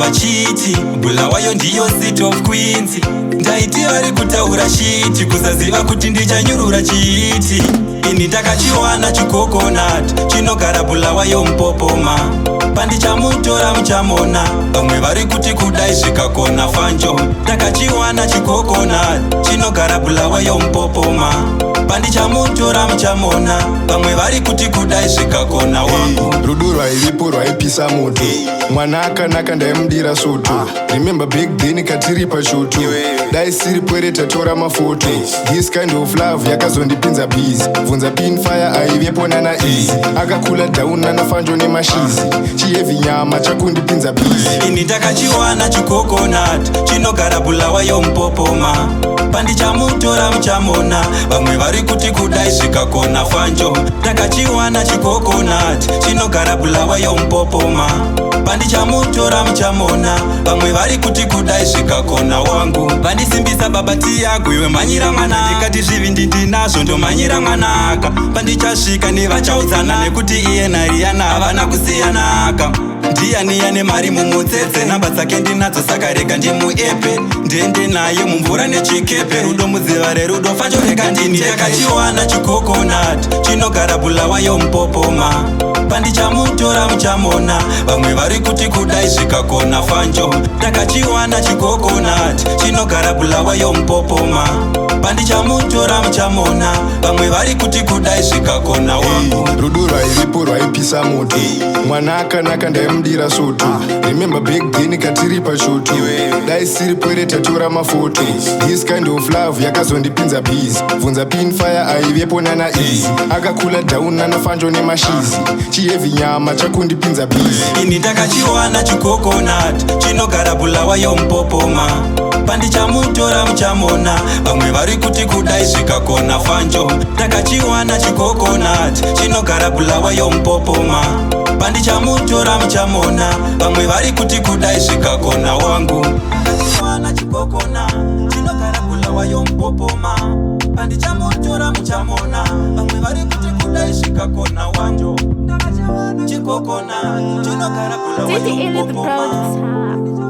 vachiti Bulawayo ndiyo seat of queens. Ndaiti vari kutaura shiti kusaziva kuti ndichanyurura chiiti. Ini ndakachiwana chikokonat chinogara Bulawayo Mupopoma. Pandichamutora muchamona, vamwe vari kuti kudai zvikakona fanjo. Ndakachiwana chikokonat chinogara Bulawayo Mupopoma. Pandichamutora muchamona, vamwe vari kuti kudai zvikakona wangu. Rudo rwairipo rwaipisa moto, mwana akanaka ndaimudira soto. Remember big deni katiri pashoto, dai siripo ere tatora mafoto. This kind of love yakazondipinza busy, bvunza Pinfire aivepo nana easy. Akakula down nana fanjo nemashizi, chihevi nyama chakundipinza busy. Ini ndakachiwana chikokonat chinogara Bulawayo Mupopoma. Pandichamutora muchamona, vamwe vari kuti kudai zvikakona fanjo. Ndakachiwana chikokonat chinogara Bulawayo Mupopoma. Pandichamutora muchamona, vamwe vari kuti kudai zvikakona wangu. Vandisimbisa babati yako iwe manyira mwana, ndikati zvivindi ndinazvo ndomanyira mwanaka. Pandichasvika nevachaudzana nekuti iye naRihanna havana kusiyanaka. Ndiani mari mumutsetse, namba dzake ndinadzo saka rega ndimuepe. Ndende naye mumvura nechikepe, rudo mudziva rerudo fanjo rega ndini. Ndakachiwana chikokonat chinogara Bulawayo Mupopoma. Pandichamutora muchamona, vamwe vari kuti kudai zvikakona fanjo. Ndakachiwana chikokonat chinogara Bulawayo Mupopoma. Pandichamutora muchamona, vamwe vari kuti kudai zvikakona wangu. Rudo rwairipo rwaipisa moto, mwana akanaka ndaimudira soto. Remember big deni katiri pashoto, dai siripo ere tatora mafoto. This kind of love yakazondipinza busy, bvunza Pinfire aivepo nana easy. Akakula down nana fanjo nemashizi, chihevi nyama chakundipinza busy. Ini ndakachiwana chikokonat chinogara Bulawayo Mupopoma. Pandichamutora muchamona, vamwe vari kuti kudai zvikakona fanjo. Ndakachiwana chikokonat chinogara Bulawayo Mupopoma. Pandichamutora muchamona, vamwe vari kuti kudai zvikakona wangu. Ndakachiwana chikokonat chinogara Bulawayo Mupopoma. Pandichamutora muchamona, vamwe vari kuti kudai zvikakona wanjo. Chikokonat chinogara Bulawayo Mupopoma.